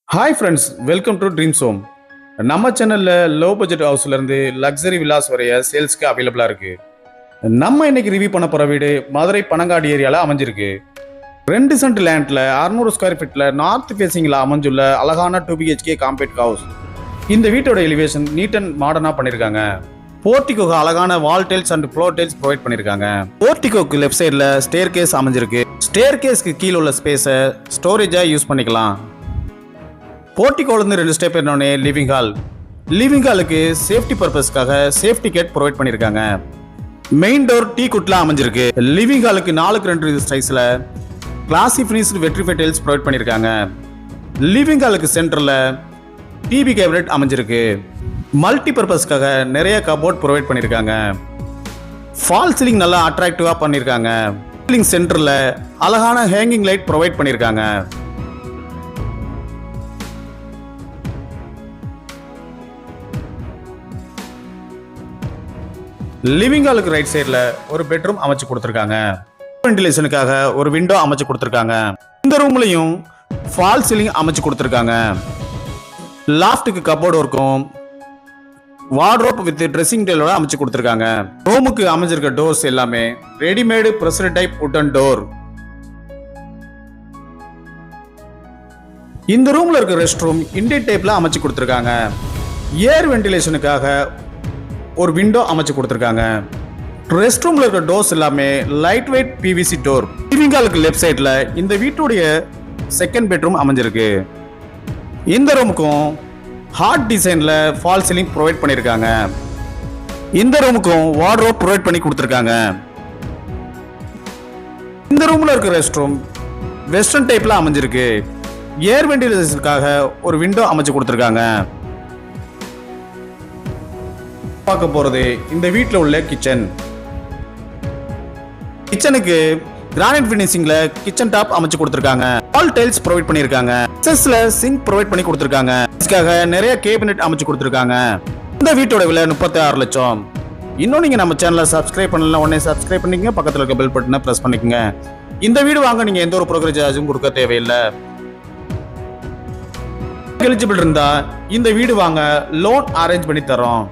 Hi friends, welcome to dreams home. நம்ம சேனலில் low budget ஹவுஸ்லேருந்து luxury villas வரைய சேல்ஸ்க்கு அவைலபிளாக இருக்குது. நம்ம இன்னைக்கு ரிவ்யூ பண்ண போகிற வீடு மதுரை பனங்காடி ஏரியாவில் அமைஞ்சிருக்கு. 2 சென்ட் லேண்டில் 600 ஸ்கொயர் ஃபீட்டில் நார்த் ஃபேஸிங்கில் அமைஞ்சுள்ள அழகான 2 BHK காம்பேக்ட் ஹவுஸ். இந்த வீட்டோட எலிவேஷன் நீட் அண்ட் மாடர்னாக பண்ணியிருக்காங்க. போர்ட்டிகோக்கு அழகான வால் tiles and floor tiles provide பண்ணியிருக்காங்க. போர்ட்டிகோக்கு லெஃப்ட் சைடில் ஸ்டேர் கேஸ் அமைஞ்சிருக்கு. ஸ்டேர் கேஸ்க்கு கீழே உள்ள ஸ்பேஸை ஸ்டோரேஜாக யூஸ் பண்ணிக்கலாம். போர்ட்டிகோலேருந்து 2 ஸ்டெப் என்னோடனே லிவிங் ஹால். லிவிங் ஹாலுக்கு சேஃப்டி பர்பஸ்க்காக சேஃப்டி கேட் ப்ரொவைட் பண்ணியிருக்காங்க. மெயின் டோர் டீ குட்ல அமைஞ்சிருக்கு. லிவிங் ஹாலுக்கு 4x2 சைஸில் கிளாசி ஃபினிஷ்டு வெட்ரிஃபை டைல்ஸ் ப்ரொவைட் பண்ணியிருக்காங்க. லிவிங் ஹாலுக்கு சென்டரில் டிவி கேபினெட் அமைஞ்சிருக்கு. மல்டி பர்பஸ்க்காக நிறைய கபோர்ட் ப்ரொவைட் பண்ணியிருக்காங்க. ஃபால் சீலிங் நல்லா அட்ராக்டிவாக பண்ணியிருக்காங்க. சீலிங் சென்டரில் அழகான ஹேங்கிங் லைட் ப்ரொவைட் பண்ணியிருக்காங்க. லிவிங் ஹாலுக்கு ரைட் சைடில் ஒரு பெட்ரூம் அமைச்சு கொடுத்துருக்காங்க. வென்டிலேஷனுக்காக ஒரு விண்டோ அமைச்சு கொடுத்துருக்காங்க. இந்த ரூம்லையும் ஃபால் சீலிங் அமைச்சு கொடுத்துருக்காங்க. லாஃப்ட்டுக்கு கபோர்டு இருக்கும். வார்ட்ரோப் வித் ட்ரெஸ்ஸிங் டேபிளோட அமைச்சு கொடுத்துருக்காங்க. ரூமுக்கு அமைஞ்சிருக்க டோர்ஸ் எல்லாமே readymade pressure type wooden door. இந்த ரூம்ல இருக்க ரெஸ்ட் ரூம் இண்டியன் டைப்ல அமைச்சு கொடுத்துருக்காங்க. ஏர் வென்டிலேஷனுக்காக ஒரு விண்டோ அமைச்சு கொடுத்துருக்காங்க. ரெஸ்ட் ரூம்ல இருக்க டோர்ஸ் எல்லாமே light weight PVC door. Living ஹாலுக்கு லெஃப்ட் சைட்ல இந்த வீட்டுடைய செகண்ட் பெட்ரூம் அமைஞ்சிருக்கு. இந்த ரூமுக்கும் ஹார்ட் டிசைன்ல ஃபால் சீலிங் ப்ரொவைட் பண்ணியிருக்காங்க. இந்த ரூமுக்கும் வார்ட்ரோப் ப்ரொவைட் பண்ணி கொடுத்துருக்காங்க. இந்த ரூம்ல இருக்க ரெஸ்ட் ரூம் வெஸ்டர்ன் டைப்ல அமைஞ்சிருக்கு. ஏர் வென்டிலேஷனுக்காக ஒரு விண்டோ அமைச்சு கொடுத்துருக்காங்க. பார்க்க போறது இந்த வீட்டில் உள்ள கிச்சன். கிச்சனுக்கு கிரானைட் ஃபினிஷிங்ல கிச்சன் டாப் அமைச்சு கொடுத்துருக்காங்க. வால் டைல்ஸ் ப்ரொவைட் பண்ணியிருக்காங்க. செஸ்ல சிங்க் ப்ரொவைட் பண்ணி கொடுத்துருக்காங்க. இதுக்காக நிறைய கேபினெட் அமைச்சு கொடுத்துருக்காங்க. இந்த வீட்டோட விலை 36 லட்சம். இன்னும் நீங்க நம்ம சேனலை சப்ஸ்கிரைப் பண்ணலாம், உடனே சப்ஸ்கிரைப் பண்ணிக்கங்க. பக்கத்தில் இருக்க பெல் பட்டனை பிரஸ் பண்ணிக்கங்க. இந்த வீடு வாங்க நீங்க எந்த ஒரு புரோக்கரேஜ் சார்ஜும் கொடுக்க தேவையில்லை. எலிஜிபிள் இருந்தா இந்த வீடு வாங்க லோன் அரேஞ்ச் பண்ணி தரோம்.